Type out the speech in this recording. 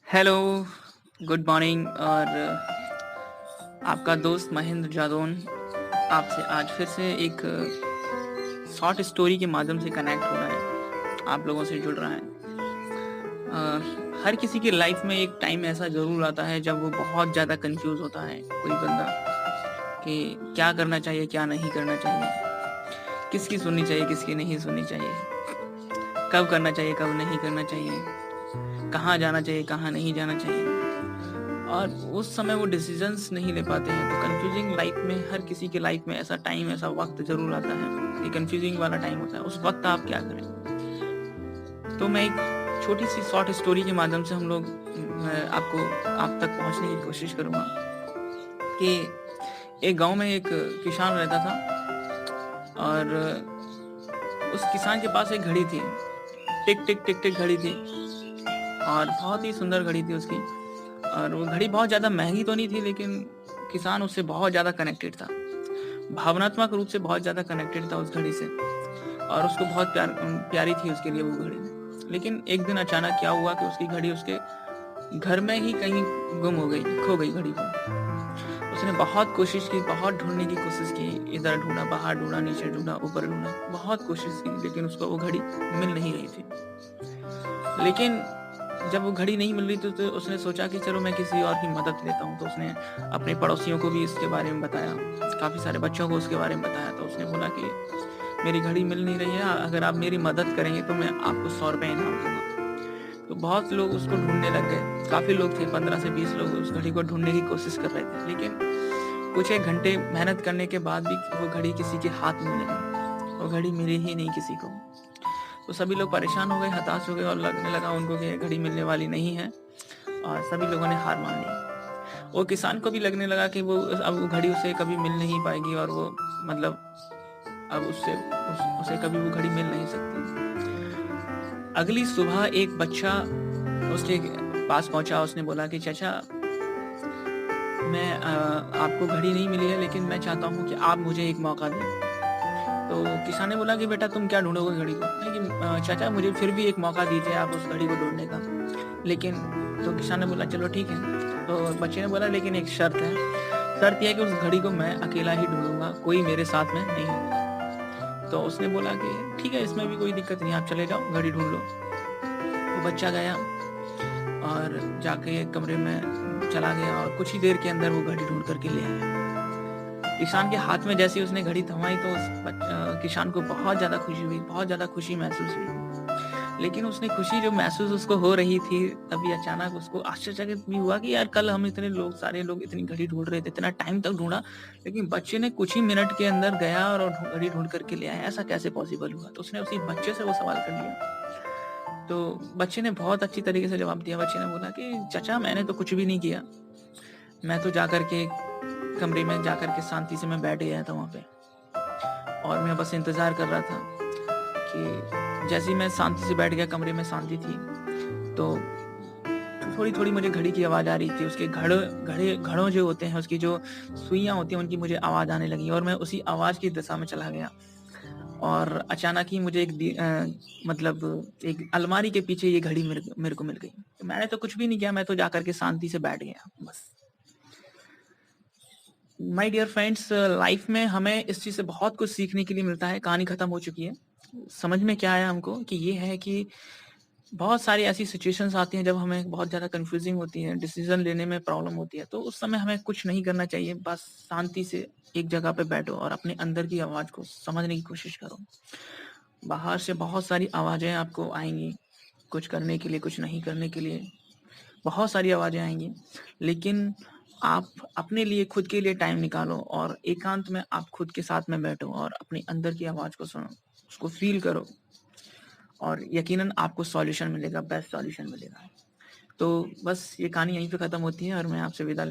Hello, good morning और आपका दोस्त महेंद्र जादौन आपसे आज फिर से एक शॉर्ट स्टोरी के माध्यम से कनेक्ट हो रहा है, आप लोगों से जुड़ रहा है। हर किसी की लाइफ में एक टाइम ऐसा ज़रूर आता है जब वो बहुत ज़्यादा कंफ्यूज होता है कोई बंदा कि क्या करना चाहिए, क्या नहीं करना चाहिए, किसकी सुननी चाहिए, किसकी नहीं सुननी चाहिए, कब करना चाहिए, कब नहीं करना चाहिए, कहाँ जाना चाहिए, कहाँ नहीं जाना चाहिए। और उस समय वो डिसीजंस नहीं ले पाते हैं, तो कंफ्यूजिंग लाइफ में हर किसी के लाइफ में ऐसा टाइम, ऐसा वक्त ज़रूर आता है, ये कंफ्यूजिंग वाला टाइम होता है। उस वक्त आप क्या करें? तो मैं एक छोटी सी शॉर्ट स्टोरी के माध्यम से मैं आपको आप तक पहुंचने की कोशिश करूंगा कि एक गांव में एक किसान रहता था और उस किसान के पास एक घड़ी थी। टिक टिक टिक टिक घड़ी थी और बहुत ही सुंदर घड़ी थी उसकी। और वो घड़ी बहुत ज़्यादा महंगी तो नहीं थी, लेकिन किसान उससे बहुत ज़्यादा कनेक्टेड था, भावनात्मक रूप से बहुत ज़्यादा कनेक्टेड था उस घड़ी से, और उसको बहुत प्यारी थी उसके लिए वो घड़ी। लेकिन एक दिन अचानक क्या हुआ कि उसकी घड़ी उसके घर में ही कहीं गुम हो गई, खो गई घड़ी को। उसने बहुत कोशिश की, बहुत ढूंढने की कोशिश की, इधर ढूंढा, बाहर ढूंढा, नीचे ढूंढा, ऊपर ढूंढा, बहुत कोशिश की, लेकिन उसको वो घड़ी मिल नहीं रही थी। लेकिन जब वो घड़ी नहीं मिल रही थी तो उसने सोचा कि चलो मैं किसी और की मदद लेता हूँ। तो उसने अपने पड़ोसियों को भी इसके बारे में बताया, काफ़ी सारे बच्चों को उसके बारे में बताया। तो उसने बोला कि मेरी घड़ी मिल नहीं रही है, अगर आप मेरी मदद करेंगे तो मैं आपको 100 रुपये इनाम दूंगा। तो बहुत लोग उसको ढूंढने लग गए, काफ़ी लोग थे, 15 से 20 लोग उस घड़ी को ढूंढने की कोशिश कर रहे थे। लेकिन कुछ एक घंटे मेहनत करने के बाद भी वो घड़ी किसी के हाथ में नहीं लगी, वो घड़ी मिली ही नहीं किसी को। तो सभी लोग परेशान हो गए, हताश हो गए और लगने लगा उनको कि घड़ी मिलने वाली नहीं है, और सभी लोगों ने हार मान ली। वो किसान को भी लगने लगा कि अब वो घड़ी उसे कभी मिल नहीं पाएगी, और वो मतलब अब उसे कभी वो घड़ी मिल नहीं सकती। अगली सुबह एक बच्चा उसके पास पहुंचा। उसने बोला कि चाचा, आपको घड़ी नहीं मिली है, लेकिन मैं चाहता हूँ कि आप मुझे एक मौका दें। तो किसान ने बोला कि बेटा तुम क्या ढूंढोगे घड़ी को, लेकिन चाचा मुझे फिर भी एक मौका दीजिए आप उस घड़ी को ढूंढने का। लेकिन तो किसान ने बोला चलो ठीक है। तो बच्चे ने बोला लेकिन एक शर्त है, शर्त यह है कि उस घड़ी को मैं अकेला ही ढूंढूंगा, कोई मेरे साथ में नहीं होगा। तो उसने बोला कि ठीक है, इसमें भी कोई दिक्कत नहीं, आप चले जाओ, घड़ी ढूंढ लो। वो बच्चा गया और जाके कमरे में चला गया और कुछ ही देर के अंदर वो घड़ी ढूंढ करके ले आया। किसान के हाथ में जैसे ही उसने घड़ी थमाई तो किसान को बहुत ज़्यादा खुशी हुई, बहुत ज़्यादा खुशी महसूस हुई। लेकिन उसने खुशी जो महसूस उसको हो रही थी, तभी अचानक उसको आश्चर्यचकित भी हुआ कि यार कल हम इतने लोग, सारे लोग इतनी घड़ी ढूंढ रहे थे, इतना टाइम तक ढूंढा, लेकिन बच्चे ने कुछ ही मिनट के अंदर गया और घड़ी ढूंढ करके ले आया, ऐसा कैसे पॉसिबल हुआ? तो उसने उसी बच्चे से वो सवाल कर लिया। तो बच्चे ने बहुत अच्छी तरीके से जवाब दिया। बच्चे ने बोला कि चाचा मैंने तो कुछ भी नहीं किया, मैं तो जाकर के कमरे में जाकर के शांति से मैं बैठ गया था वहाँ पे, और मैं बस इंतज़ार कर रहा था कि जैसे ही मैं शांति से बैठ गया, कमरे में शांति थी, तो थोड़ी-थोड़ी मुझे घड़ी की आवाज़ आ रही थी। उसके घड़ों जो होते हैं, उसकी जो सुइयाँ होती हैं, उनकी मुझे आवाज़ आने लगी और मैं उसी आवाज़ की दिशा में चला गया। और अचानक ही मुझे मतलब एक अलमारी के पीछे ये घड़ी मेरे को मिल गई। तो मैंने तो कुछ भी नहीं किया, मैं तो जाकर के शांति से बैठ गया बस। माय डियर फ्रेंड्स, लाइफ में हमें इस चीज़ से बहुत कुछ सीखने के लिए मिलता है। कहानी खत्म हो चुकी है। समझ में क्या आया हमको कि ये है कि बहुत सारी ऐसी सिचुएशंस आती हैं जब हमें बहुत ज़्यादा कन्फ्यूजिंग होती है, डिसीजन लेने में प्रॉब्लम होती है, तो उस समय हमें कुछ नहीं करना चाहिए, बस शांति से एक जगह पे बैठो और अपने अंदर की आवाज़ को समझने की कोशिश करो। बाहर से बहुत सारी आवाज़ें आपको आएँगी, कुछ करने के लिए, कुछ नहीं करने के लिए, बहुत सारी आवाज़ें आएँगी, लेकिन आप अपने लिए, खुद के लिए टाइम निकालो और एकांत में आप खुद के साथ में बैठो और अपने अंदर की आवाज़ को सुनो, उसको फ़ील करो, और यकीनन आपको सॉल्यूशन मिलेगा, बेस्ट सॉल्यूशन मिलेगा। तो बस ये कहानी यहीं पे ख़त्म होती है और मैं आपसे विदा ले